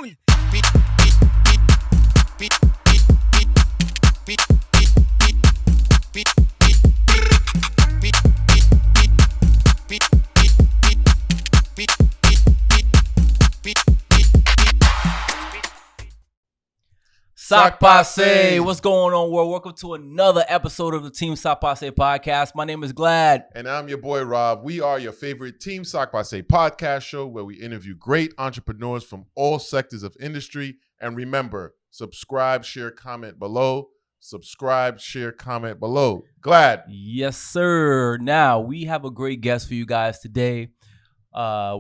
down. Sock Passe, what's going on, world? Welcome to another episode of the Team Sock Passe podcast. My name is Glad. And I'm your boy, Rob. We are your favorite Team Sock Passe podcast show where we interview great entrepreneurs from all sectors of industry. And remember, subscribe, share, comment below. Subscribe, share, comment below. Glad. Yes, sir. Now, we have a great guest for you guys today.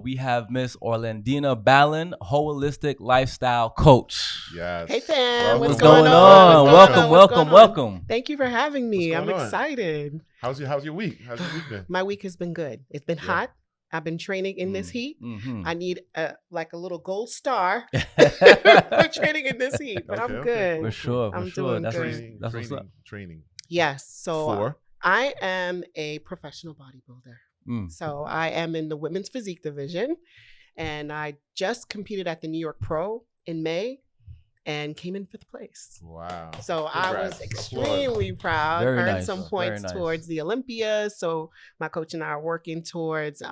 We have Miss Orlandina Balan, holistic lifestyle coach. Yes. Hey fam, Well, what's going on? Welcome. Thank you for having me. What's I'm going on? excited. How's your week? How's your week been? My week has been good. It's been hot. I've been training in this heat. Mm-hmm. I need a little gold star for training in this heat, but I'm good. For sure. I'm For sure. doing good. That's what's up. Training. Yes. So For? I am a professional bodybuilder. So I am in the women's physique division, and I just competed at the New York Pro in May and came in 5th place. Wow. So Congrats. I was extremely proud. Very Earned nice. some points towards the Olympia. So my coach and I are working towards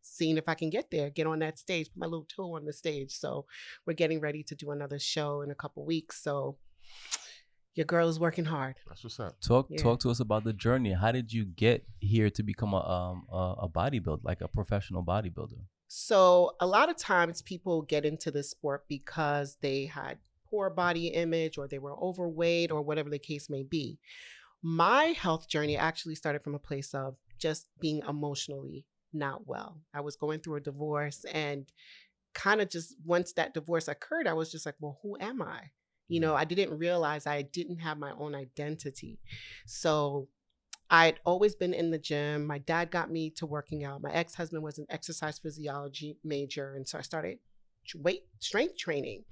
seeing if I can get there, get on that stage, put my little toe on the stage. So we're getting ready to do another show in a couple weeks. So your girl is working hard. That's what's up. Talk to us about the journey. How did you get here to become a bodybuilder, like a professional bodybuilder? So a lot of times people get into this sport because they had poor body image or they were overweight or whatever the case may be. My health journey actually started from a place of just being emotionally not well. I was going through a divorce, and kind of just once that divorce occurred, I was just like, well, who am I? You know, I didn't realize I didn't have my own identity. So I'd always been in the gym. My dad got me to working out. My ex-husband was an exercise physiology major. And so I started strength training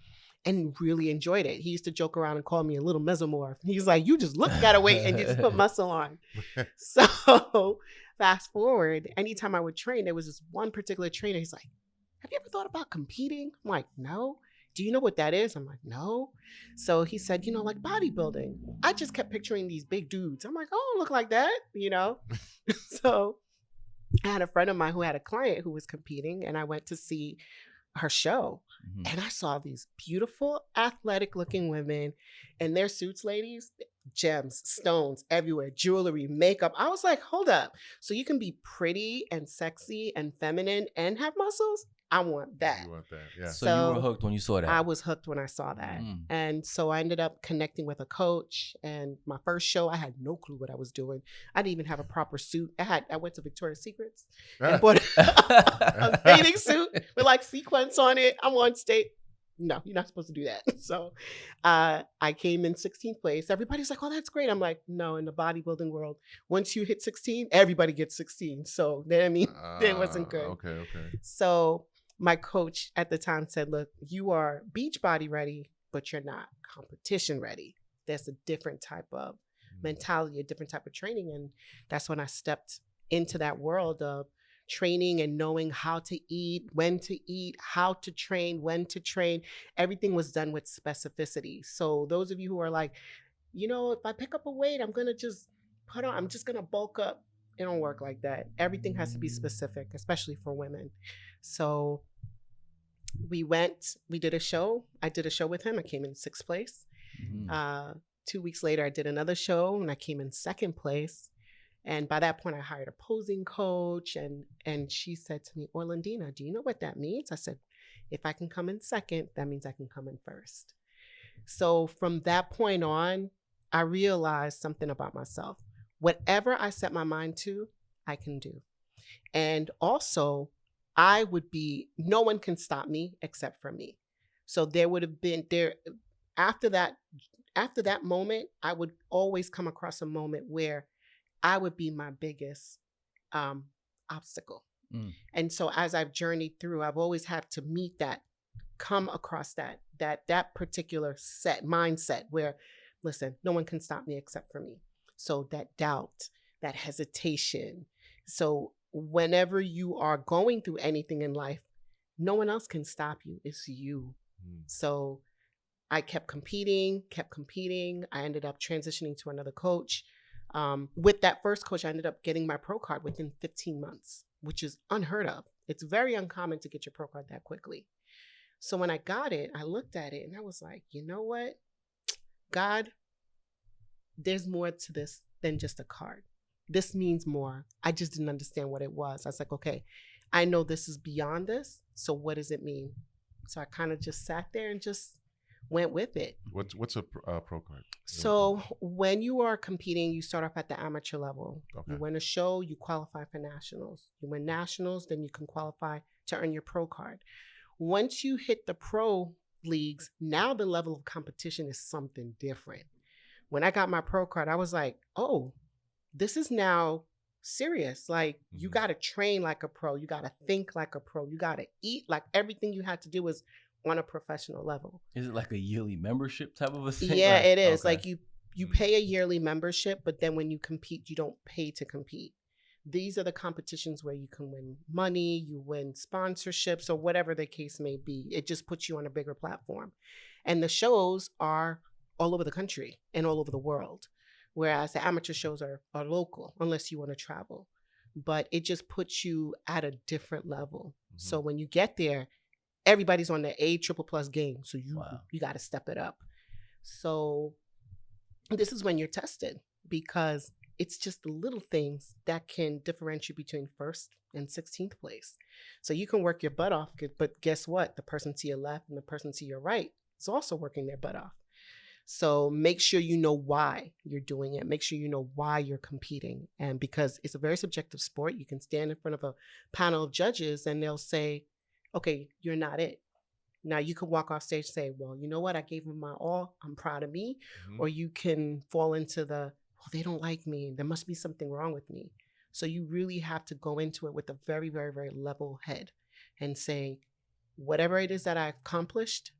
and really enjoyed it. He used to joke around and call me a little mesomorph. He's like, you just look at a weight and you just put muscle on. So fast forward, anytime I would train, there was this one particular trainer. He's like, have you ever thought about competing? I'm like, no. Do you know what that is? I'm like, no. So he said, like bodybuilding. I just kept picturing these big dudes. I'm like, oh, look like that, So I had a friend of mine who had a client who was competing, and I went to see her show. Mm-hmm. And I saw these beautiful, athletic looking women in their suits, ladies, gems, stones everywhere, jewelry, makeup. I was like, hold up. So you can be pretty and sexy and feminine and have muscles? I want that. You want that, yeah. So you were hooked when you saw that? I was hooked when I saw that. And so I ended up connecting with a coach. And my first show, I had no clue what I was doing. I didn't even have a proper suit. I went to Victoria's Secrets and bought a bathing suit with like sequins on it. I'm on stage. No, you're not supposed to do that. So I came in 16th place. Everybody's like, oh, that's great. I'm like, no, in the bodybuilding world, once you hit 16, everybody gets 16. So it wasn't good. Okay. So my coach at the time said, look, you are beach body ready, but you're not competition ready. There's a different type of mentality, a different type of training. And that's when I stepped into that world of training and knowing how to eat, when to eat, how to train, when to train. Everything was done with specificity. So those of you who are like, if I pick up a weight, I'm just going to bulk up. It don't work like that. Everything has to be specific, especially for women. So we did a show. I did a show with him. I came in 6th place. Mm-hmm. 2 weeks later, I did another show and I came in 2nd place. And by that point, I hired a posing coach, and she said to me, Orlandina, do you know what that means? I said, if I can come in 2nd, that means I can come in 1st. So from that point on, I realized something about myself. Whatever I set my mind to, I can do. And also, no one can stop me except for me. So there would have been after that moment, I would always come across a moment where I would be my biggest obstacle. And so as I've journeyed through, I've always had to meet that, come across that particular mindset where, listen, no one can stop me except for me. So that doubt, that hesitation. So whenever you are going through anything in life, no one else can stop you. It's you. So I kept competing. I ended up transitioning to another coach. With that first coach, I ended up getting my pro card within 15 months, which is unheard of. It's very uncommon to get your pro card that quickly. So when I got it, I looked at it and I was like, you know what? God, there's more to this than just a card. This means more. I just didn't understand what it was. I was like, okay, I know this is beyond this. So what does it mean? So I kind of just sat there and just went with it. What's a pro card? So when you are competing, you start off at the amateur level. Okay. You win a show, you qualify for nationals. You win nationals, then you can qualify to earn your pro card. Once you hit the pro leagues, now the level of competition is something different. When I got my pro card, I was like, oh, this is now serious. Like, you got to train like a pro. You got to think like a pro. You got to eat like everything you had to do was on a professional level. Is it like a yearly membership type of a thing? Yeah, Like, it is. okay. Like you pay a yearly membership, but then when you compete, you don't pay to compete. These are the competitions where you can win money, you win sponsorships, or whatever the case may be. It just puts you on a bigger platform. And the shows are all over the country and all over the world, whereas the amateur shows are local, unless you want to travel. But it just puts you at a different level. So when you get there, everybody's on the A+ game. So you got to step it up. So this is when you're tested, because it's just the little things that can differentiate between first and 16th place. So you can work your butt off, but guess what? The person to your left and the person to your right is also working their butt off. So make sure you know why you're doing it. Make sure you know why you're competing. And because it's a very subjective sport, you can stand in front of a panel of judges and they'll say, okay, you're not it. Now you can walk off stage and say, well, you know what? I gave them my all. I'm proud of me. Or you can fall into the, well, they don't like me. There must be something wrong with me. So you really have to go into it with a very, very, very level head and say, whatever it is that I accomplished,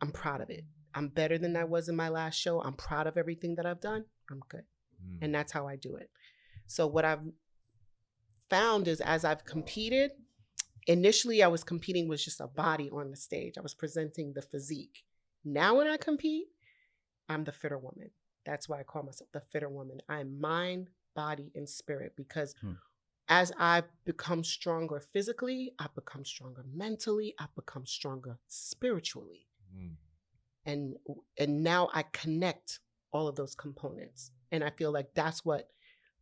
I'm proud of it. I'm better than I was in my last show. I'm proud of everything that I've done. I'm good. And that's how I do it. So what I've found is, as I've competed, initially I was competing with just a body on the stage. I was presenting the physique. Now when I compete, I'm the fitter woman. That's why I call myself the fitter woman. I'm mind, body, and spirit, because as I've become stronger physically, I've become stronger mentally, I've become stronger spiritually. And now I connect all of those components. And I feel like that's what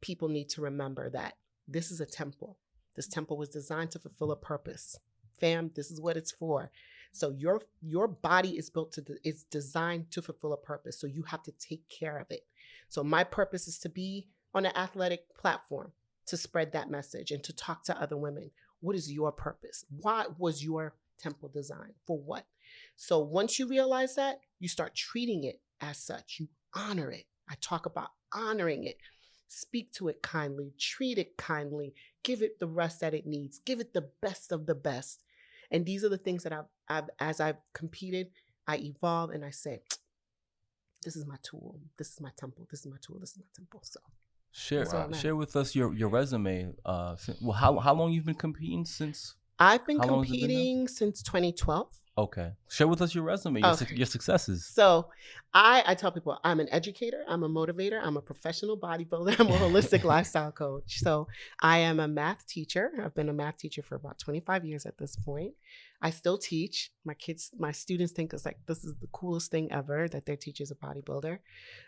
people need to remember, that this is a temple. This temple was designed to fulfill a purpose. Fam, this is what it's for. So your body is it's designed to fulfill a purpose. So you have to take care of it. So my purpose is to be on an athletic platform, to spread that message and to talk to other women. What is your purpose? Why was your temple designed? For what? So once you realize that, you start treating it as such. You honor it. I talk about honoring it. Speak to it kindly, treat it kindly, give it the rest that it needs, give it the best of the best. And these are the things that as I've competed, I evolve and I say, this is my tool. This is my temple. This is my tool. This is my temple. So share with us your resume. How long you've been competing since? I've been competing since 2012. Okay. Share with us your resume, your successes. So I tell people I'm an educator, I'm a motivator, I'm a professional bodybuilder, I'm a holistic lifestyle coach. So I am a math teacher. I've been a math teacher for about 25 years at this point. I still teach. My students think it's like, this is the coolest thing ever that their teacher's a bodybuilder.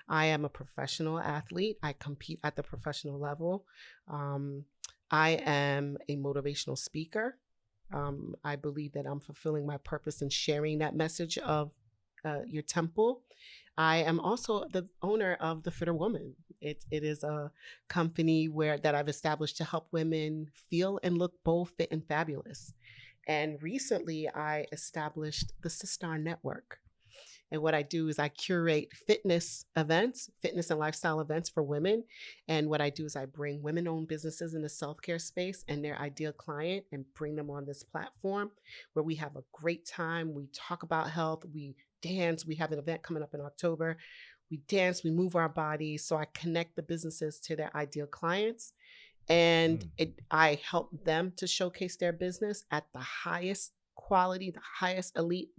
I am a professional athlete. I compete at the professional level. I am a motivational speaker. I believe that I'm fulfilling my purpose in sharing that message of your temple. I am also the owner of The Fitter Woman. It is a company that I've established to help women feel and look bold, fit, and fabulous. And recently, I established the Sistar Network. And what I do is I curate fitness and lifestyle events for women. And what I do is I bring women-owned businesses in the self-care space and their ideal client and bring them on this platform where we have a great time. We talk about health. We dance. We have an event coming up in October. We dance. We move our bodies. So I connect the businesses to their ideal clients. And I help them to showcase their business at the highest quality, the highest elite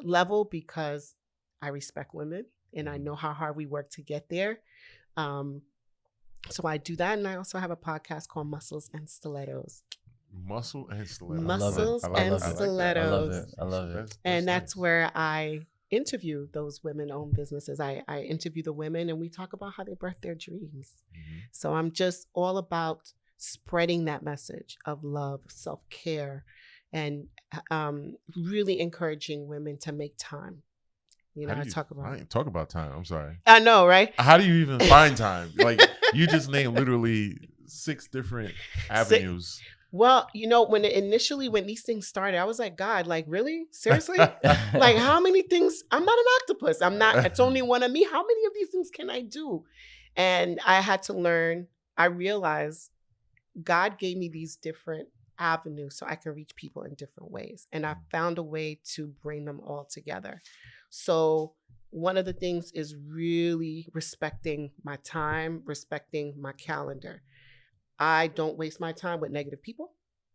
level, because I respect women and I know how hard we work to get there. So I do that, and I also have a podcast called Muscles and Stilettos. Muscle and stilettos. Muscles I like and that. I like that. Stilettos. I love it. And that's nice. where I interview those women-owned businesses. I interview the women, and we talk about how they birth their dreams. Mhm. So I'm just all about spreading that message of love, self-care, and really encouraging women to make time. How do I you talk about talk about time. I'm sorry. I know, right? How do you even find time? Like, you just named literally 6 different avenues. Well, when these things started, I was like, God, like, really? Seriously? Like, how many things? I'm not an octopus. It's only one of me. How many of these things can I do? And I had to learn. I realized God gave me these different avenues so I can reach people in different ways. And I found a way to bring them all together. So one of the things is really respecting my time, respecting my calendar. I don't waste my time with negative people.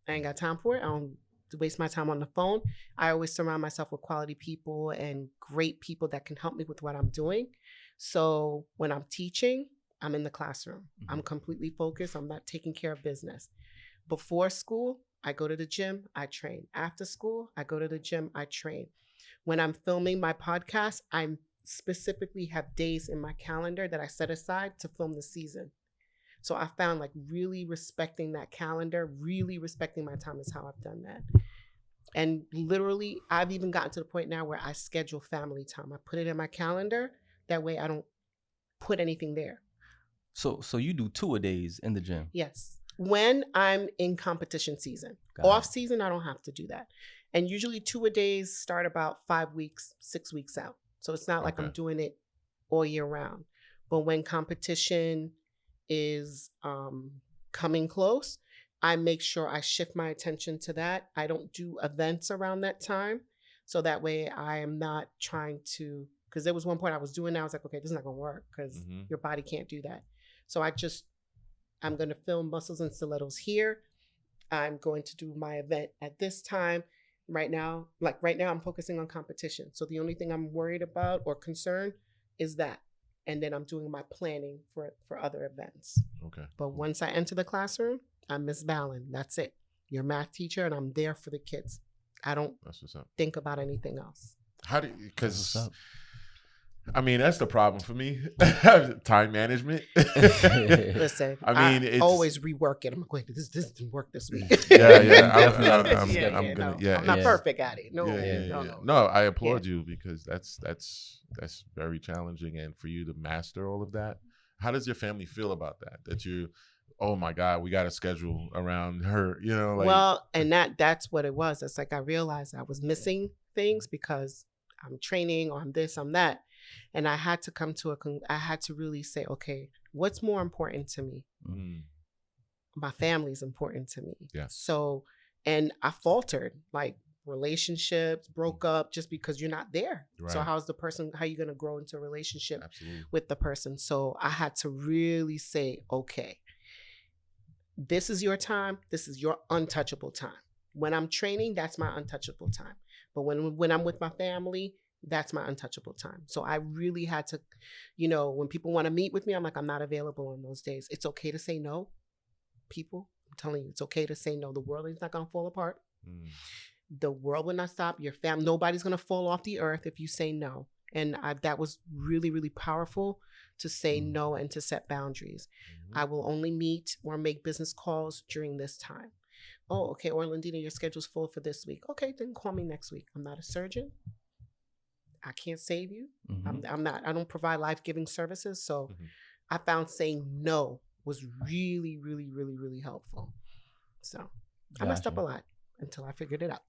I ain't got time for it. I don't waste my time on the phone. I always surround myself with quality people and great people that can help me with what I'm doing. So when I'm teaching, I'm in the classroom. I'm completely focused. I'm not taking care of business. Before school, I go to the gym, I train. After school, I go to the gym, I train. When I'm filming my podcast, I specifically have days in my calendar that I set aside to film the season. So I found like really respecting that calendar, really respecting my time is how I've done that. And literally, I've even gotten to the point now where I schedule family time. I put it in my calendar. That way I don't put anything there. So you do 2-a-days in the gym? Yes. When I'm in competition season. Off season, I don't have to do that. And usually 2-a-days start about 5 weeks, 6 weeks out. So it's not like I'm doing it all year round. But when competition is coming close, I make sure I shift my attention to that. I don't do events around that time. So that way I am not trying to, because there was one point I was doing that. I was like, okay, this is not going to work because your body can't do that. So I'm going to film Muscles and Stilettos here. I'm going to do my event at this time. Right now, I'm focusing on competition. So the only thing I'm worried about or concerned is that. And then I'm doing my planning for other events. Okay. But once I enter the classroom, I'm Miss Balan. That's it. You're a math teacher, and I'm there for the kids. I don't think about anything else. Because I mean, that's the problem for me. Time management. Listen, I always rework it. I'm like, wait, this didn't work this week. I'm not perfect at it. No, I applaud you because that's very challenging, and for you to master all of that. How does your family feel about that? That you, oh my God, we got a schedule around her, and that's what it was. It's like I realized I was missing things because I'm training or I'm this, I'm that. And I had to I had to really say, okay, what's more important to me? My family is important to me. Yeah. So, and I faltered, like relationships broke up just because you're not there. Right. So how are you going to grow into a relationship with the person? So I had to really say, okay, this is your time. This is your untouchable time. When I'm training, that's my untouchable time. But when I'm with my family, that's my untouchable time. So I really had to, when people want to meet with me, I'm like, I'm not available on those days. It's okay to say no, people. I'm telling you, it's okay to say no. The world is not going to fall apart. The world will not stop. Your family, nobody's going to fall off the earth if you say no. And that was really, really powerful to say no and to set boundaries. I will only meet or make business calls during this time. Oh, okay, Orlandina, your schedule's full for this week. Okay, then call me next week. I'm not a surgeon. I can't save you. I don't provide life-giving services. So I found saying no was really, really, really, really helpful. So I messed up a lot until I figured it out.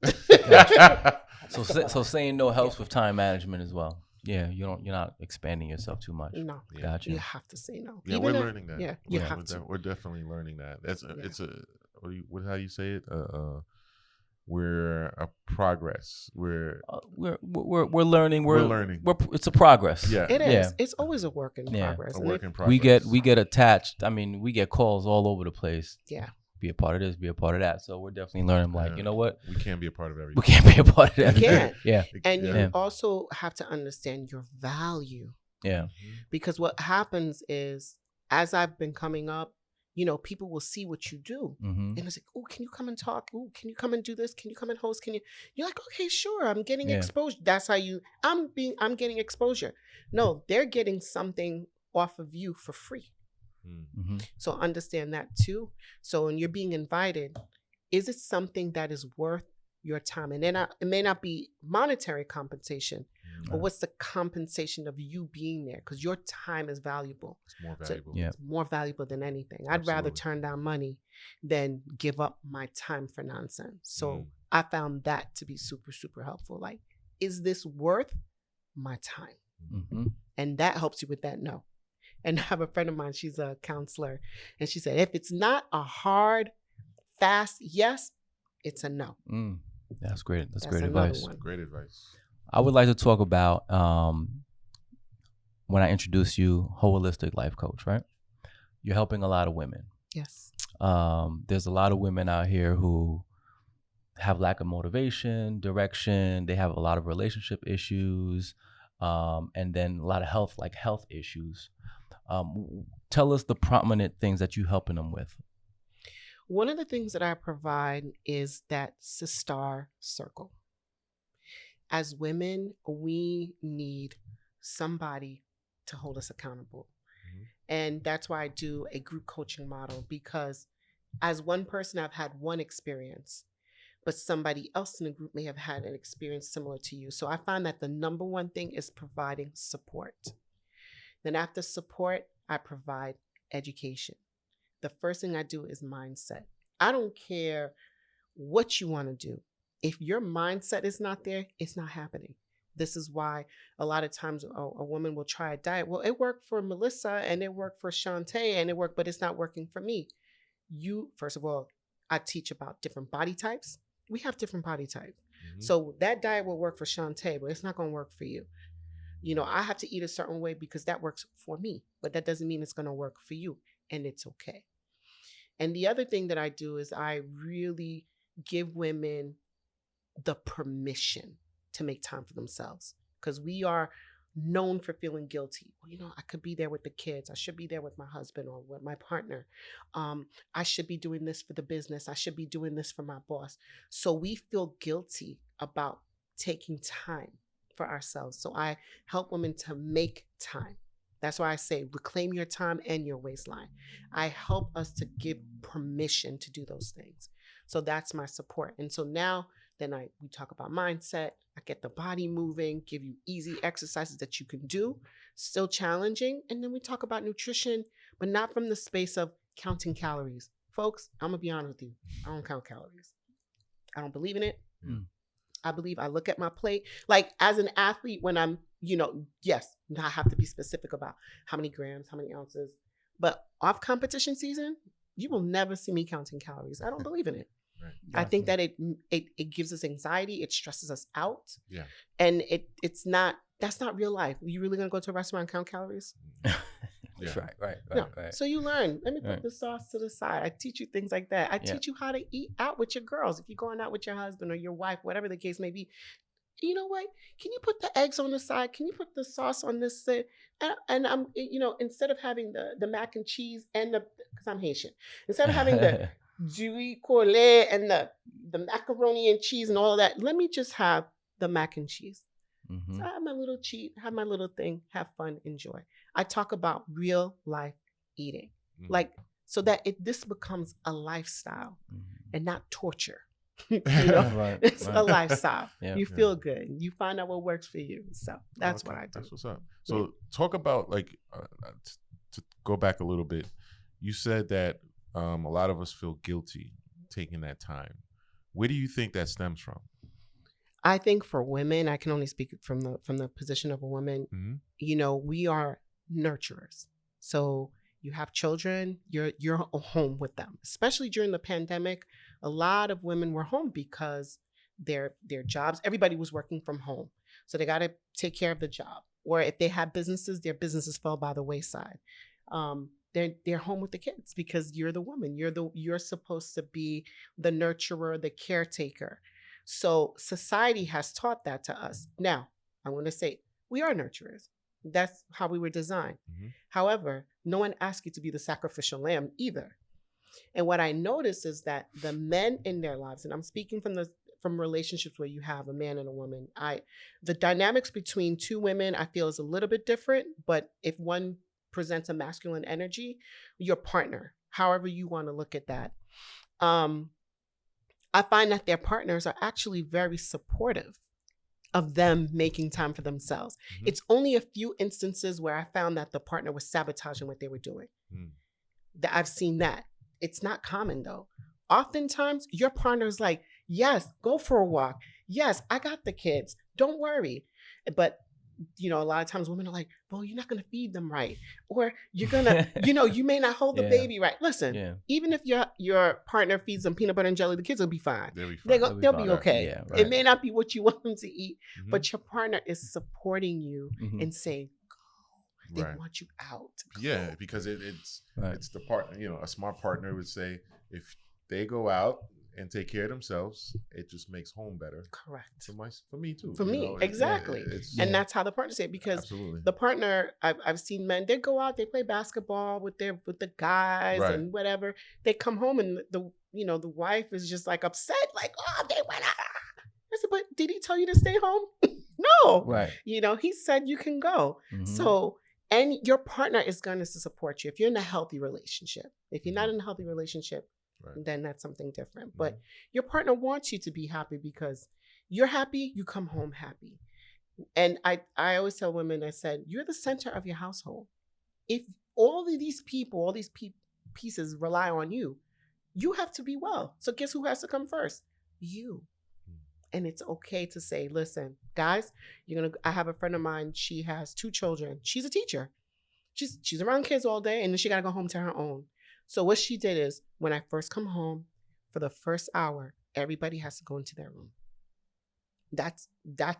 So saying no helps with time management as well. Yeah, you're not expanding yourself too much. No, gotcha. You have to say no. Yeah, we're learning that. Yeah, you have to. We're definitely learning that. How you say it? We're a progress. We're learning. We're learning. It's a progress. Yeah, it is. Yeah. It's always a work in progress. A work in progress. We get attached. I mean, we get calls all over the place. Yeah. be a part of this, be a part of that. So we're definitely learning. Like, you know what? We can't be a part of everything. We can't be a part of that. You can't. Yeah. And Yeah. you also have to understand your value. Yeah. Because what happens is, as I've been coming up, you know, people will see what you do. Mm-hmm. And it's like, oh, can you come and talk? Oh, can you come and do this? Can you come and host? You're like, okay, sure. I'm getting Yeah. exposure. That's how I'm getting exposure. No, they're getting something off of you for free. Mm-hmm. So understand that too. So when you're being invited, is it something that is worth your time? And then it may not be monetary compensation, but what's the compensation of you being there? Because your time is valuable. It's more valuable. Yeah. It's more valuable than anything. I'd rather turn down money than give up my time for nonsense. So I found that to be super, super helpful. Like, is this worth my time? Mm-hmm. And that helps you with that no. And I have a friend of mine, she's a counselor, and she said, if it's not a hard, fast yes, it's a no. That's great. That's great another advice. one. Great advice. I would like to talk about when I introduce you, holistic life coach, right? You're helping a lot of women. Yes. There's a lot of women out here who have lack of motivation, direction. They have a lot of relationship issues, and then a lot of health issues. Tell us the prominent things that you're helping them with. One of the things that I provide is that sister circle. As women, we need somebody to hold us accountable. Mm-hmm. And that's why I do a group coaching model, because as one person, I've had one experience, but somebody else in the group may have had an experience similar to you. So I find that the number one thing is providing support. Then after support, I provide education. The first thing I do is mindset. I don't care what you want to do. If your mindset is not there, it's not happening. This is why a lot of times a woman will try a diet. Well, it worked for Melissa and it worked for Shantae and it worked, but it's not working for me. First of all, I teach about different body types. We have different body types. Mm-hmm. So that diet will work for Shantae, but it's not going to work for you. You know, I have to eat a certain way because that works for me, but that doesn't mean it's going to work for you, and it's okay. And the other thing that I do is I really give women the permission to make time for themselves, because we are known for feeling guilty. Well, you know, I could be there with the kids. I should be there with my husband or with my partner. I should be doing this for the business. I should be doing this for my boss. So we feel guilty about taking time for ourselves. So I help women to make time. That's why I say reclaim your time and your waistline. I help us to give permission to do those things. So that's my support. And so now we talk about mindset. I get the body moving, give you easy exercises that you can do, still challenging. And then we talk about nutrition, but not from the space of counting calories. Folks, I'm going to be honest with you. I don't count calories. I don't believe in it. I look at my plate. Like as an athlete, when I'm, yes, I have to be specific about how many grams, how many ounces. But off competition season, you will never see me counting calories. I don't believe in it. Right. I think that it gives us anxiety. It stresses us out. Yeah. And that's not real life. You really gonna go to a restaurant and count calories? That's right. So you learn. Let me put the sauce to the side. I teach you things like that. I teach you how to eat out with your girls. If you're going out with your husband or your wife, whatever the case may be, you know what? Can you put the eggs on the side? Can you put the sauce on this? And I'm, instead of having the mac and cheese and because I'm Haitian, instead of having the Julie Collet and the macaroni and cheese and all of that, let me just have the mac and cheese. Mm-hmm. So I have my little cheat, have my little thing, have fun, enjoy. I talk about real life eating, so that this becomes a lifestyle and not torture. It's a lifestyle. Yeah. You feel good. You find out what works for you. So that's what I do. That's what's up. So talk about to go back a little bit. You said that a lot of us feel guilty taking that time. Where do you think that stems from? I think for women, I can only speak from the position of a woman. Mm-hmm. We are nurturers. So you have children, you're home with them. Especially during the pandemic, a lot of women were home because their jobs, everybody was working from home. So they got to take care of the job. Or if they had businesses, their businesses fell by the wayside. they're home with the kids because you're the woman. You're supposed to be the nurturer, the caretaker. So society has taught that to us. Now, I want to say we are nurturers. That's how we were designed. Mhm. However, no one asked you to be the sacrificial lamb either. And what I notice is that the men in their lives, and I'm speaking from relationships where you have a man and a woman, the dynamics between two women I feel is a little bit different, but if one presents a masculine energy, your partner, however you want to look at that, I find that their partners are actually very supportive of them making time for themselves. Mhm. It's only a few instances where I found that the partner was sabotaging what they were doing. That I've seen that. It's not common though. Oftentimes your partner's like, yes, go for a walk. Yes, I got the kids. Don't worry. But a lot of times women are like, well, you're not going to feed them right. Or you're going to, you may not hold the Yeah. baby right. Listen, Yeah. even if your partner feeds them peanut butter and jelly, the kids will be fine. They'll be fine. They'll be fine. okay. Yeah, It right. may not be what you want them to eat, Mhm. but your partner is supporting you Mhm. and saying, go. They Right. want you out. Go. Yeah, because it's Right. it's the partner. A smart partner would say if they go out and take care of themselves, it just makes home better Correct. for me too. For me, exactly. It's, Yeah. And that's how the partner say it, because absolutely. the partner, I've seen men, they go out, they play basketball with the guys Right. and whatever. They come home and the wife is just like upset, like, oh, they went out. I said, but did he tell you to stay home? No. Right. He said you can go. Mhm. So, and your partner is going to support you if you're in a healthy relationship. If you're not in a healthy relationship, Right. then that's something different. But your partner wants you to be happy because you're happy, you come home happy. And I always tell women, I said, you're the center of your household. If all of these people, all these pieces rely on you, you have to be well. So guess who has to come first? You. And it's okay to say, listen, guys, I have a friend of mine, she has 2 children. She's a teacher. She's around kids all day, and then she got to go home to her own. So what she did is, when I first come home, for the first hour, everybody has to go into their room. That's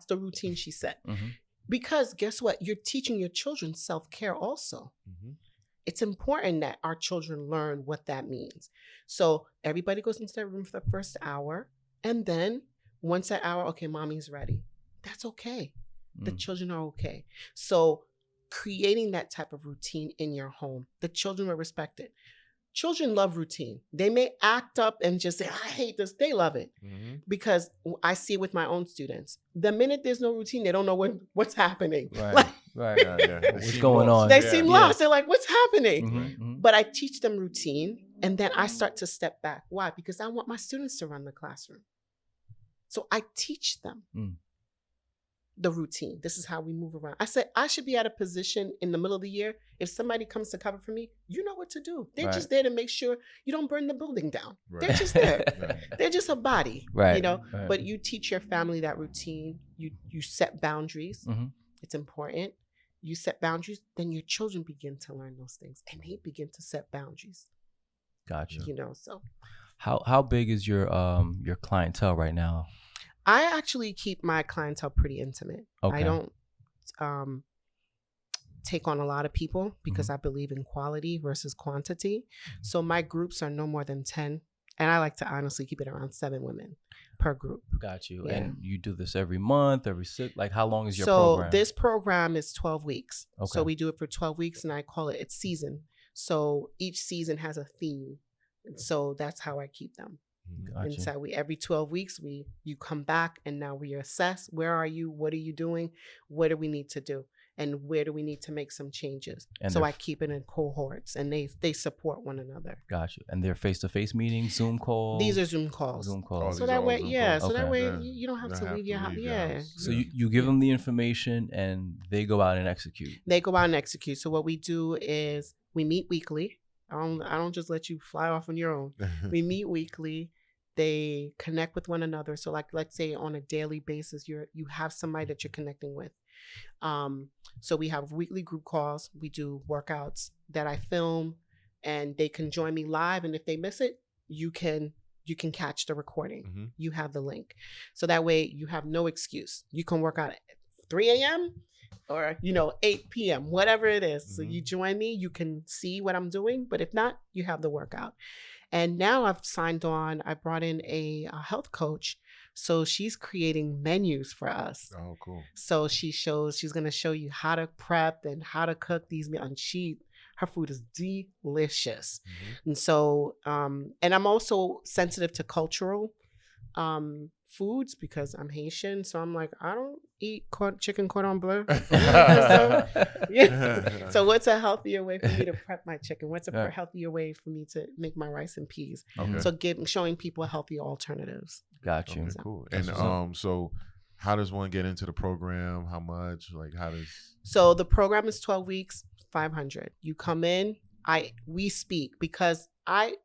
the routine she set. Mhm. Because guess what? You're teaching your children self-care also. Mhm. It's important that our children learn what that means. So everybody goes into their room for the first hour, and then once that hour, okay, mommy's ready. That's okay. The children are okay. So creating that type of routine in your home, the children will respect it. Children love routine. They may act up and just say, I hate this. They love it. Mhm. Because I see it with my own students. The minute there's no routine, they don't know what's happening. Right. Like, Right. Yeah. They What's seem going lost. on? they Yeah. seem Yeah. lost. They're like, what's happening? Mhm, mhm. But I teach them routine, and then I start to step back. Why? Because I want my students to run the classroom. So I teach them the routine. This is how we move around. I said, I should be at a position in the middle of the year. If somebody comes to cover for me, you know what to do. They're Right. just there to make sure you don't burn the building down. Right. They're just there. Right. They're just a body, Right. Right. But you teach your family that routine. You set boundaries. Mhm. It's important. You set boundaries, then your children begin to learn those things, and they begin to set boundaries. Gotcha. So How big is your clientele right now? I actually keep my clientele pretty intimate. Okay. I don't take on a lot of people because Mm-hmm. I believe in quality versus quantity. So my groups are no more than 10. And I like to honestly keep it around 7 women per group. Got you. Yeah. And you do this every month, every 6? Like, how long is your So program? this program is 12 weeks. Okay. So we do it for 12 weeks, and I call it's season. So each season has a theme. And so that's how I keep them. Got And you. so every 12 weeks, you come back, and now we assess, where are you? What are you doing? What do we need to do? And where do we need to make some changes? And so they're I keep it in cohorts, and they support one another. Got you. And they're face-to-face meetings, Zoom calls? These are Zoom calls. Zoom Oh, calls. So these are that all way, Zoom yeah. calls. So that Okay. way Yeah. you don't have You to don't leave your house. your Yeah. house. So you give them the information and they go out and execute. They go out and execute. So what we do is we meet weekly. I don't just let you fly off on your own. We meet weekly. They connect with one another. So like, let's say on a daily basis, you have somebody that you're connecting with. So we have weekly group calls. We do workouts that I film, and they can join me live. And if they miss it, you can catch the recording. Mhm. You have the link. So that way you have no excuse. You can work out at 3 a.m., or 8 p.m., whatever it is. So Mhm. you join me, you can see what I'm doing, but if not, you have the workout. And now I've signed on, I brought in a health coach. So she's creating menus for us. Oh, cool. So she's going to show you how to prep and how to cook these meals. And her food is delicious. Mhm. And so, and I'm also sensitive to cultural foods because I'm Haitian. So I'm like, I don't eat chicken cordon bleu. So, yeah. So what's a healthier way for me to prep my chicken? What's a healthier way for me to make my rice and peas? Okay. So showing people healthier alternatives. Got you. Okay, cool. That's And so how does one get into the program? How much? So the program is 12 weeks, $500. You come in, we speak because I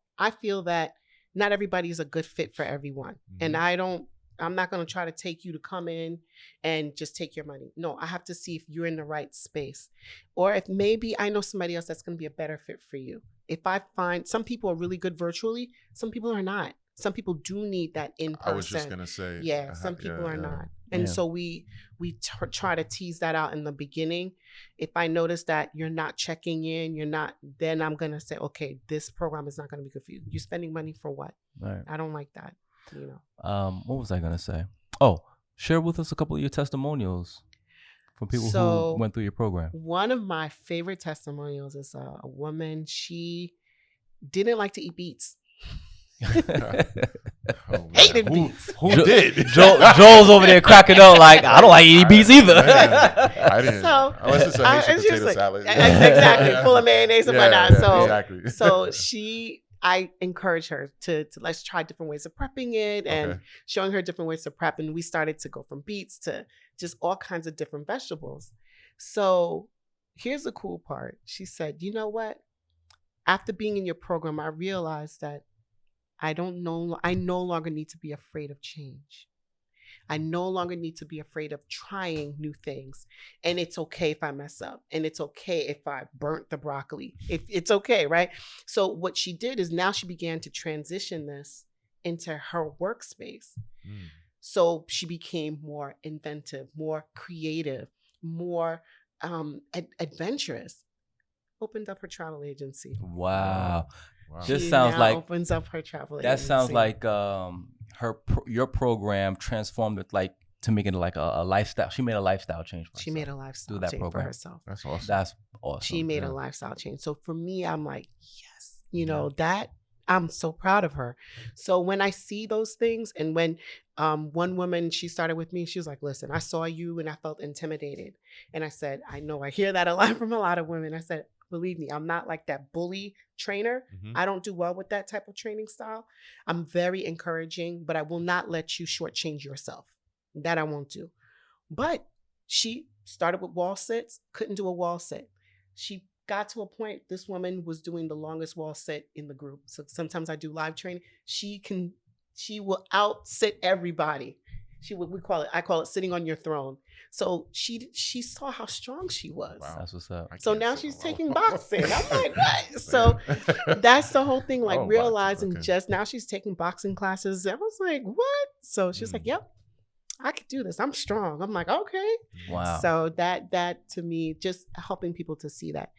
feel that not everybody is a good fit for everyone. Mhm. And I'm not going to try to take you to come in and just take your money. No, I have to see if you're in the right space or if maybe I know somebody else that's going to be a better fit for you. If I find some people are really good virtually, some people are not. Some people do need that in person. I was just going to say. Yeah, some people are not. And so we try to tease that out in the beginning. If I notice that you're not checking in, then I'm going to say, okay, this program is not going to be good for you. You're spending money for what? Right. I don't like that. What was I going to say? Oh, share with us a couple of your testimonials from people who went through your program. One of my favorite testimonials is a woman. She didn't like to eat beets. Hated beets. Who did? Joel's over there cracking up like, I don't like eating beets either. I didn't. So, unless it's a Haitian potato salad. Exactly, full of mayonnaise and whatnot. So, exactly. So I encourage her to let's try different ways of prepping it and showing her different ways to prep. And we started to go from beets to just all kinds of different vegetables. So here's the cool part. She said, you know what? After being in your program, I realized that I no longer need to be afraid of change. I no longer need to be afraid of trying new things. And it's okay if I mess up. And it's okay if I burnt the broccoli. It's okay, right? So what she did is now she began to transition this into her workspace. Mm. So she became more inventive, more creative, more adventurous. Opened up her travel agency. Wow. This sounds like opens up her travel agency. That sounds like your program transformed it like to make it like a lifestyle. She made a lifestyle change for herself. She made a lifestyle change for herself. That's awesome. That's awesome. She made a lifestyle change. So for me, I'm like, yes, that I'm so proud of her. So when I see those things, and when one woman, she started with me, she was like, listen, I saw you and I felt intimidated. And I said, I know I hear that a lot from a lot of women. I said, believe me, I'm not like that bully trainer. Mm-hmm. I don't do well with that type of training style. I'm very encouraging, but I will not let you shortchange yourself. That I won't do. But she started with wall sits, couldn't do a wall sit. She got to a point, this woman was doing the longest wall sit in the group. So sometimes I do live training. She will out sit everybody. I call it sitting on your throne. So she saw how strong she was. Wow, that's what's up. So now she's taking boxing. I'm like, what? So that's the whole thing, like realizing just now she's taking boxing classes. I was like, what? So she's like, yep, I could do this. I'm strong. I'm like, okay. Wow. So that to me, just helping people to see that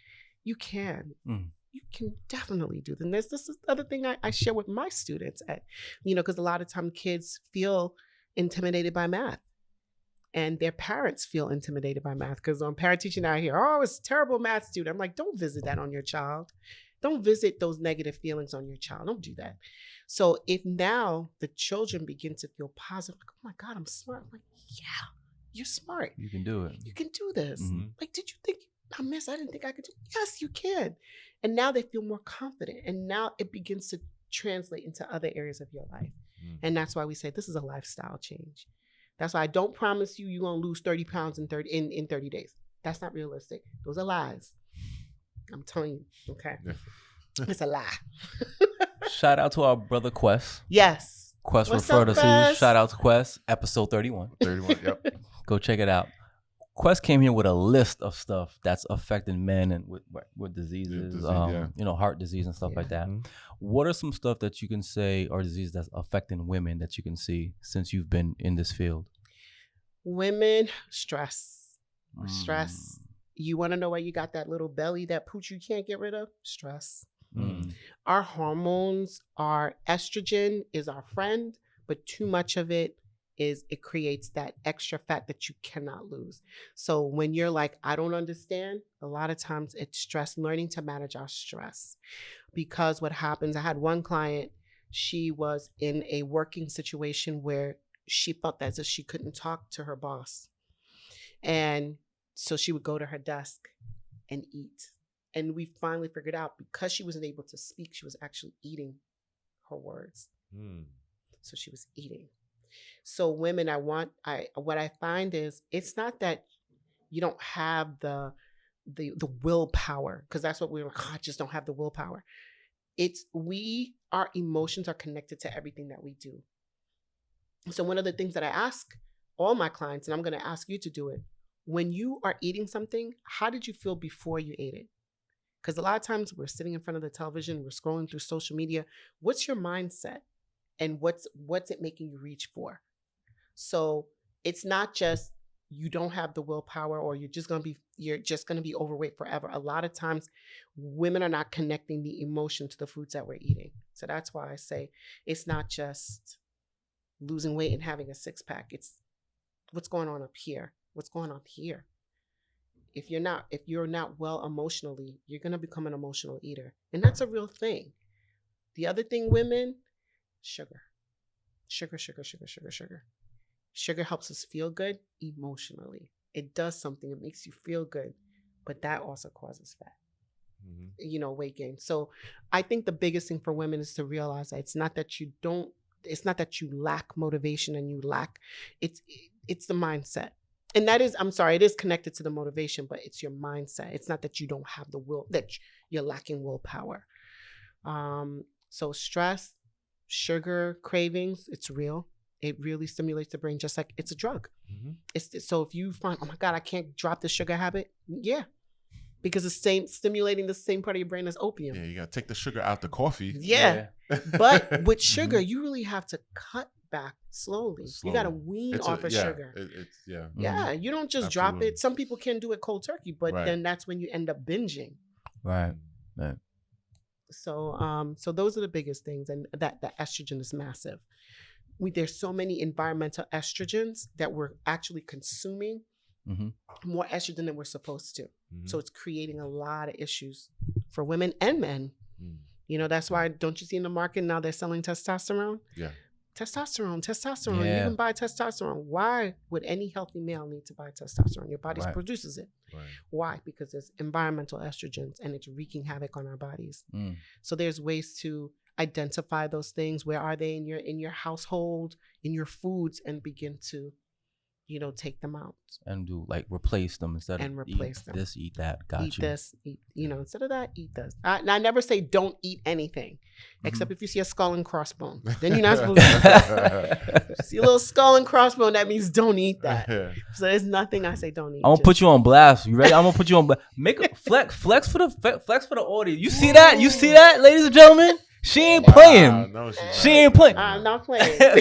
you can. You can definitely do this. And this is the other thing I share with my students because a lot of time kids feel intimidated by math. And their parents feel intimidated by math because on parent teaching out here, oh, it's a terrible math student. I'm like, don't visit that on your child. Don't visit those negative feelings on your child. Don't do that. So if now the children begin to feel positive, like, oh my God, I'm smart. I'm like, yeah, you're smart. You can do it. You can do this. Mm-hmm. Like, did you think I didn't think I could do it. Yes, you can. And now they feel more confident. And now it begins to translate into other areas of your life. Mm-hmm. And that's why we say this is a lifestyle change. That's why I don't promise you're going to lose 30 pounds in 30 days. That's not realistic. Those are lies. I'm telling you, okay? Yeah. It's a lie. Shout out to our brother Quest. Yes. Quest referred us to. Shout out to Quest, episode 31. 31, yep. Go check it out. Quest came here with a list of stuff that's affecting men and with diseases, heart disease and stuff like that. Mm-hmm. What are some stuff that you can say or disease that's affecting women that you can see since you've been in this field? Women, stress. Stress. You want to know why you got that little belly, that pooch you can't get rid of? Stress. Our hormones, our estrogen is our friend, but too much of it creates that extra fat that you cannot lose. So when you're like, I don't understand, a lot of times it's stress, learning to manage our stress. Because what happens, I had one client, she was in a working situation where she felt as if she couldn't talk to her boss. And so she would go to her desk and eat. And we finally figured out, because she wasn't able to speak, she was actually eating her words. So she was eating. So women, what I find is, it's not that you don't have the willpower, because that's what we're like, I just don't have the willpower. Our emotions are connected to everything that we do. So one of the things that I ask all my clients, and I'm going to ask you to do it, when you are eating something, how did you feel before you ate it? Because a lot of times we're sitting in front of the television, we're scrolling through social media. What's your mindset? And what's it making you reach for? So it's not just you don't have the willpower, or you're just gonna be overweight forever. A lot of times women are not connecting the emotion to the foods that we're eating. So that's why I say it's not just losing weight and having a six-pack. It's what's going on up here. What's going on here? If you're not well emotionally, you're gonna become an emotional eater. And that's a real thing. The other thing, women, sugar. Sugar. Sugar helps us feel good emotionally. It does something. It makes you feel good. But that also causes fat, weight gain. So I think the biggest thing for women is to realize that it's not that you lack motivation and you lack, it's the mindset. And that is, I'm sorry, it is connected to the motivation, but it's your mindset. It's not that you don't have the will, that you're lacking willpower. So stress, sugar cravings, it's real. It really stimulates the brain, just like it's a drug. So if you find, oh my God, I can't drop the sugar habit. Yeah. Because it's stimulating the same part of your brain as opium. Yeah, you got to take the sugar out the coffee. Yeah. But with sugar, you really have to cut back slowly. You got to wean off of sugar. Yeah, you don't just drop it. Some people can do it cold turkey, but then that's when you end up binging. Right. So those are the biggest things, and that estrogen is massive. There's so many environmental estrogens that we're actually consuming more estrogen than we're supposed to. So it's creating a lot of issues for women and men. That's why, don't you see in the market now they're selling testosterone? Yeah. Testosterone. Yeah. You can buy testosterone. Why would any healthy male need to buy testosterone? Your body produces it. Right. Why? Because there's environmental estrogens and it's wreaking havoc on our bodies. So there's ways to identify those things. Where are they in your household, in your foods, and begin to take them out and do replace them instead of eat this, eat that. Eat this, instead of that, eat this. I never say don't eat anything, except if you see a skull and crossbone. Then you're not supposed to. If you see a little skull and crossbone, that means don't eat that. So there's nothing I say don't eat. I'm gonna put you on blast. You ready? I'm gonna put you on blast. Make a flex for the audience. You see that? You see that, ladies and gentlemen? She ain't playing. No, she ain't playing. I'm not playing.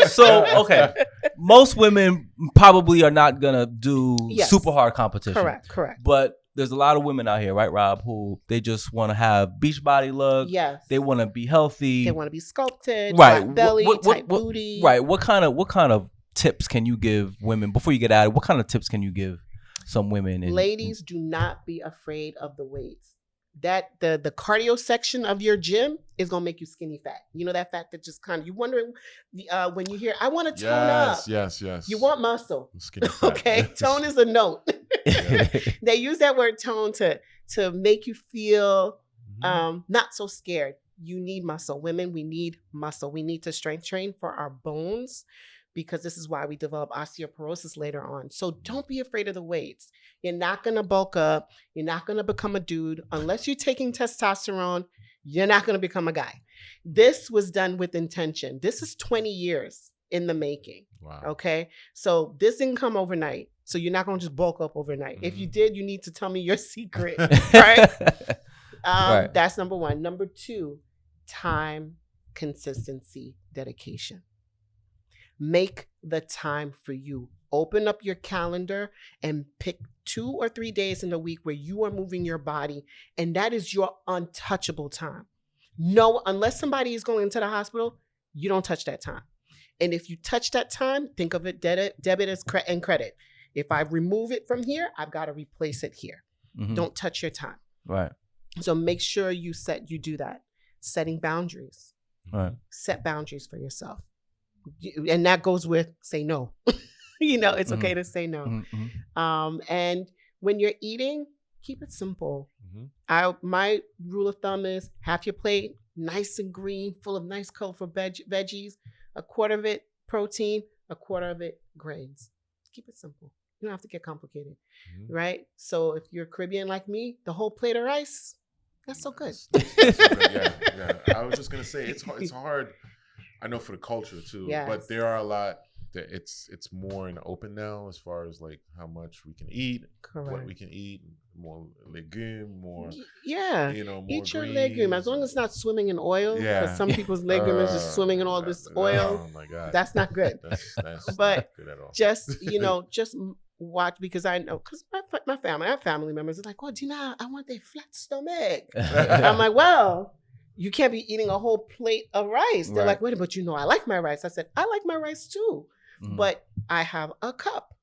So, okay. Most women probably are not going to do super hard competition. Correct. But there's a lot of women out here, right, Rob, who they just want to have beach body look. Yes. They want to be healthy. They want to be sculpted. Right. Flat belly, tight booty. Right. What kind of tips can you give women before you get at it? What kind of tips can you give some women? Ladies, do not be afraid of the weights. That the cardio section of your gym is gonna make you skinny fat. That fat that just kind of, you wondering when you hear, I want to tone up. Yes. You want muscle. Skinny fat. Okay, tone is a note. They use that word tone to make you feel not so scared. You need muscle. Women, we need muscle. We need to strength train for our bones, because this is why we develop osteoporosis later on. So don't be afraid of the weights. You're not going to bulk up. You're not going to become a dude. Unless you're taking testosterone, you're not going to become a guy. This was done with intention. This is 20 years in the making. Wow. Okay? So this didn't come overnight. So you're not going to just bulk up overnight. If you did, you need to tell me your secret. Right? Right. That's number one. Number two, time, consistency, dedication. Make the time for you Open up your calendar and pick 2 or 3 days in the week where you are moving your body, and that is your untouchable time. No, unless somebody is going into the hospital, you don't touch that time. And if you touch that time, think of it debit as and credit. If I remove it from here, I've got to replace it here. Mhm. Don't touch your time. Right. So make sure you do that. Setting boundaries. Right. Set boundaries for yourself. And that goes with say no. It's okay to say no. Mm-hmm. And when you're eating, keep it simple. Mm-hmm. My rule of thumb is half your plate, nice and green, full of nice colorful veggies, a quarter of it protein, a quarter of it grains. Keep it simple. You don't have to get complicated, right? So if you're Caribbean like me, the whole plate of rice, that's so good. Yeah. I was just gonna say it's hard. I know for the culture too, but there are a lot that it's more in the open now as far as like how much we can eat, Correct. what we can eat, more legume, more more eat your greens. legume as long as it's not swimming in oil. Because some people's legume is just swimming in all this oil. Oh my God, that's not good. That's but not good at all. Just watch, because I know, because my family, I have family members are like, oh, Dina, I want a flat stomach. I'm like, well, you can't be eating a whole plate of rice. They're like, wait, but I like my rice. I said, I like my rice too, but I have a cup,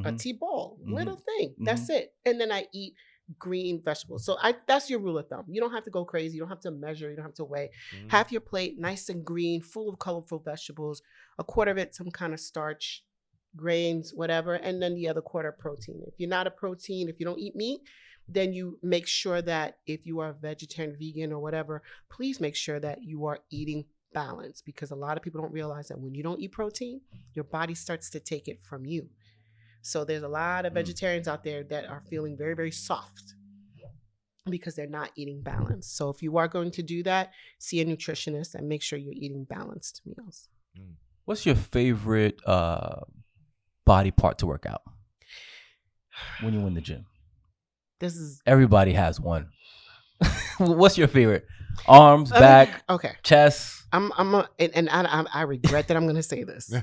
a tea bowl, little thing. That's it. And then I eat green vegetables. So that's your rule of thumb. You don't have to go crazy. You don't have to measure. You don't have to weigh. Have your plate nice and green, full of colorful vegetables, a quarter of it some kind of starch, grains, whatever, and then the other quarter protein. If you're not a protein, if you don't eat meat, then you make sure that if you are vegetarian, vegan, or whatever, please make sure that you are eating balance, because a lot of people don't realize that when you don't eat protein, your body starts to take it from you. So there's a lot of vegetarians out there that are feeling very, very soft because they're not eating balanced. So if you are going to do that, see a nutritionist and make sure you're eating balanced meals. What's your favorite body part to work out when you're in the gym? Everybody has one. What's your favorite? Arms, back, chest. I regret that I'm going to say this.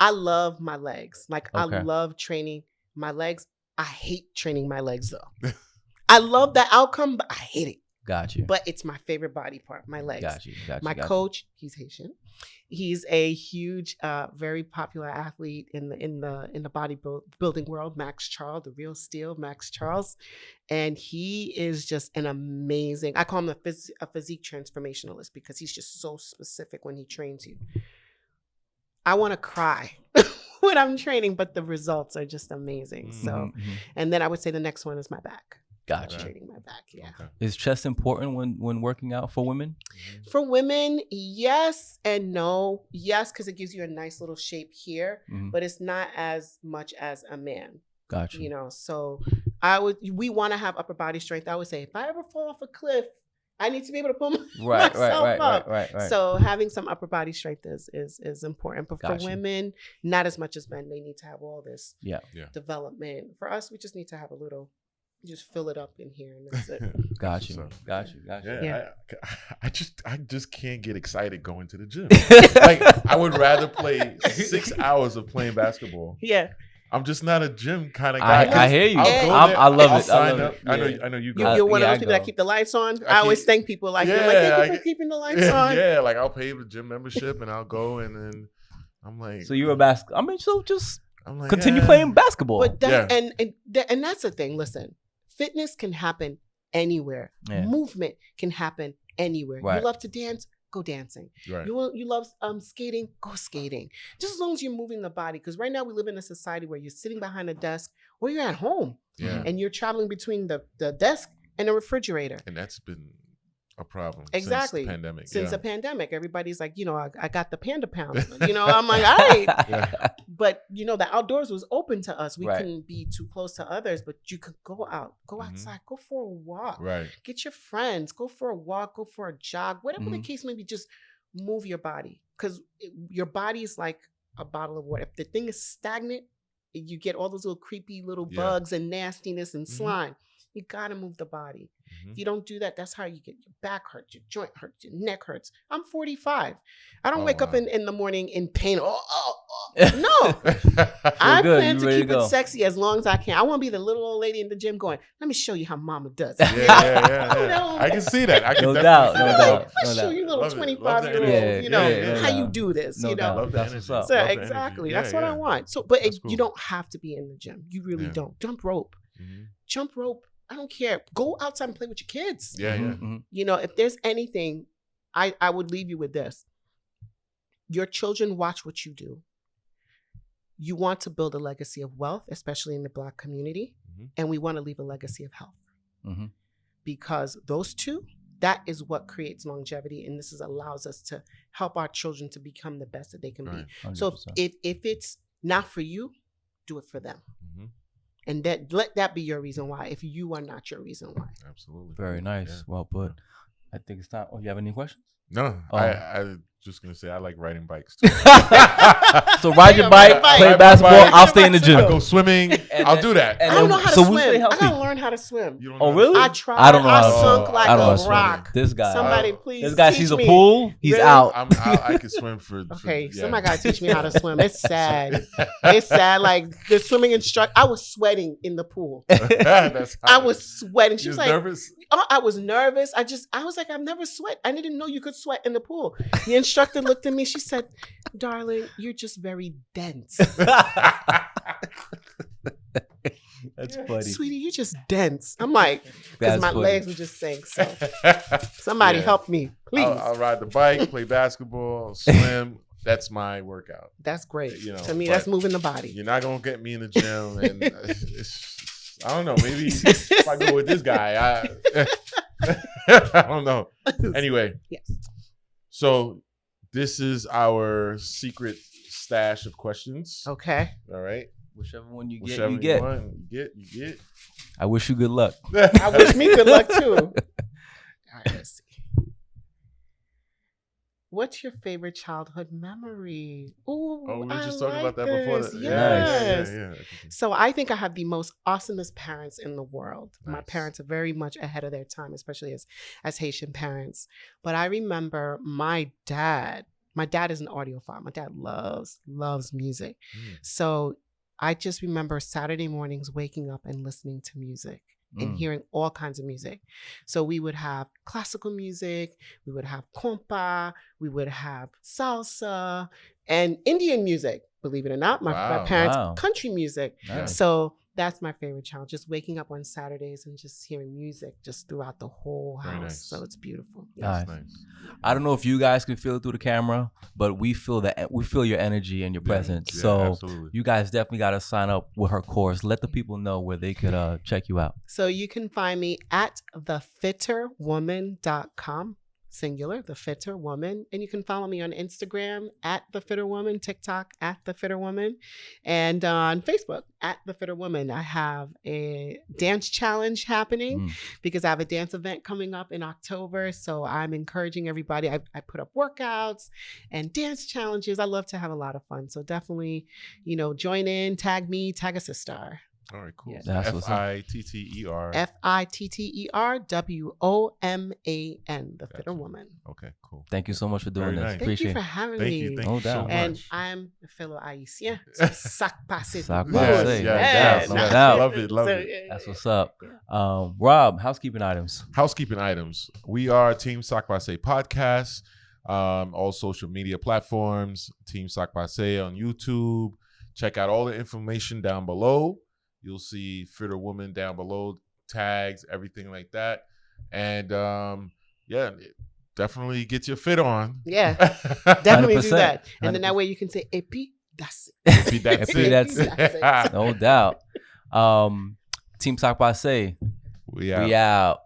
I love my legs. I love training my legs. I hate training my legs though. I love the outcome, but I hate it. Got you. But it's my favorite body part, my legs. Got you. My coach, he's Haitian. He's a huge, very popular athlete in the bodybuilding world. Max Charles, the real steel, Max Charles, and he is just an amazing. I call him a physique transformationalist because he's just so specific when he trains you. I want to cry when I'm training, but the results are just amazing. So, and then I would say the next one is my back. Gotcha. Training my back, Is chest important when working out for women? For women, yes and no. Yes, because it gives you a nice little shape here, but it's not as much as a man. Gotcha. So we want to have upper body strength. I would say if I ever fall off a cliff, I need to be able to pull myself up. Right. So having some upper body strength is important. But for women, not as much as men. They need to have all this development. For us, we just need to have a little. Just fill it up in here, and that's it. Got you. Yeah. I just can't get excited going to the gym. I would rather play 6 hours of playing basketball. Yeah. I'm just not a gym kind of guy. I hear you. I love it. Sign up. I know you guys. You're one of those people that keep the lights on. I always thank people thank you for keeping the lights on. Yeah, I'll pay the gym membership and I'll go, and then I'm like, so you're a basketball. I'm like, continue playing basketball. But and that's the thing. Listen, fitness can happen anywhere. Yeah. Movement can happen anywhere. Right. You love to dance, go dancing. Right. You love skating, go skating. Just as long as you're moving the body. Because right now we live in a society where you're sitting behind a desk or you're at home. Yeah. And you're traveling between the desk and the refrigerator. And that's been a problem since exactly the pandemic. Since the pandemic, everybody's like, I got the panda pound. I'm like, all right. Yeah. But the outdoors was open to us. We couldn't be too close to others, but you could go out, go outside, go for a walk. Right. Get your friends, go for a walk, go for a jog, whatever the case may be. Just move your body, because your body is like a bottle of water. If the thing is stagnant, you get all those little creepy little bugs and nastiness and slime. You got to move the body. Mhm. If you don't do that, that's how you get your back hurts, your joint hurts, your neck hurts. I'm 45. I don't Oh, wake up wow. in the morning in pain. No. I good. plan You to ready to keep go? it sexy as long as I can. I want to be the little old lady in the gym going, let me show you how mama does it. Yeah. I can see that. I can No definitely doubt, see no that. doubt. Let's show you little Love it. Love the 25-year-old, energy. you know, Yeah, how no you doubt. do this, No you know. doubt. Love the That's energy. what's up. So Love the exactly. energy. That's Yeah, what I yeah. want. So, but That's cool. you don't have to be in the gym. You really Yeah. don't. Jump rope. Mhm. Jump rope. I don't care. Go outside and play with your kids. Yeah, yeah. Mhm. You know, if there's anything, I would leave you with this. Your children watch what you do. You want to build a legacy of wealth, especially in the Black community, Mhm. and we want to leave a legacy of health. Mhm. Because those two, that is what creates longevity, and this allows us to help our children to become the best that they can Right. be. 100%. So if it's not for you, do it for them. Mhm. And that let that be your reason why, if you are not your reason why. Absolutely. Very nice. Yeah. Well put. I think it's time. Oh, you have any questions? No, Oh. I just gonna say I like riding bikes too. So ride your Yeah, bike, ride my play bike. basketball. Ride my I'll bike. stay in the I gym. go swimming. And I'll then- do that. and I don't know then- how so to we stay swim. I healthy. gotta learn how to swim. You don't Oh, know really? I tried. I don't know how to sunk swim. like I don't know a how to swim. rock. This guy. Somebody please This guy teach sees a me. pool. He's Really? out. I can swim for. Okay, yeah. somebody gotta teach me how to swim. It's sad. It's sad. Like the swimming instructor, I was sweating in the pool. That's I how- was sweating. She You was was like, nervous. oh, I was nervous. I was like, I've never sweat. I didn't know you could sweat in the pool. The instructor looked at me. She said, darling, you're just very dense. That's funny. Sweetie, you're just dense. I'm like, because That's my funny. legs would just sink. So somebody Yeah. help me, please. I'll ride the bike, play basketball, swim. That's my workout. That's great. You know, to me, but that's moving the body. You're not gonna get me in the gym, and I don't know. Maybe if I go with this guy, I don't know. Anyway, Yes. so this is our secret stash of questions. Okay. All right. Whichever one you get, Whichever you get. one you get. I wish you good luck. I wish me good luck too. All right, let's see. What's your favorite childhood memory? Ooh, Oh, we were I just talking about like that before. this. Yeah. Yes. So I think I have the most awesomest parents in the world. My Nice. parents are very much ahead of their time, especially as Haitian parents. But I remember my dad. My dad is an audiophile. My dad loves music. Mm. So I just remember Saturday mornings waking up and listening to music and hearing all kinds of music. So we would have classical music, we would have compa, we would have salsa, and Indian music. Believe it or not, my Wow. parents Wow. country music. Nice. So that's my favorite challenge, just waking up on Saturdays and just hearing music just throughout the whole Very house. nice. So it's beautiful. Nice. That's nice. I don't know if you guys can feel it through the camera, but we feel your energy and your presence. Yeah, So absolutely. you guys definitely got to sign up with her course. Let the people know where they could check you out. So you can find me at thefitterwoman.com. Singular, The Fitter Woman. And you can follow me on Instagram at The Fitter Woman, TikTok at The Fitter Woman, and on Facebook at The Fitter Woman. I have a dance challenge happening because I have a dance event coming up in October. So I'm encouraging everybody. I put up workouts and dance challenges. I love to have a lot of fun. So definitely, join in, tag me, tag a sister. All right, cool. Yes. That's what's up. FITTER. FITTERWOMAN, The Fitter Woman. Okay, cool. Thank you so much for doing Very this. nice. Thank Appreciate you for it. having Thank me. you. Thank No you so doubt. much. And I'm a fellow Haitian. Sac passe. Sac tout passe. le monde. Yes, no doubt. doubt. Love it, love So, it. yeah, That's yeah. what's up. Rob, housekeeping items. Housekeeping items. We are Team Sac Passe Podcast. All social media platforms. Team Sac Passe on YouTube. Check out all the information down below. You'll see Fitter Woman down below, tags, everything like that. And definitely get your fit on. Yeah, definitely 100%. do that. And then that way you can say, Epi, that's it. Maybe that's Maybe it. that's it. No doubt. Team Sac Passe. We out. We out.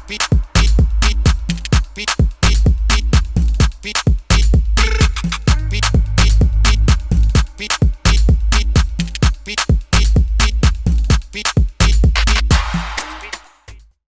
Beat.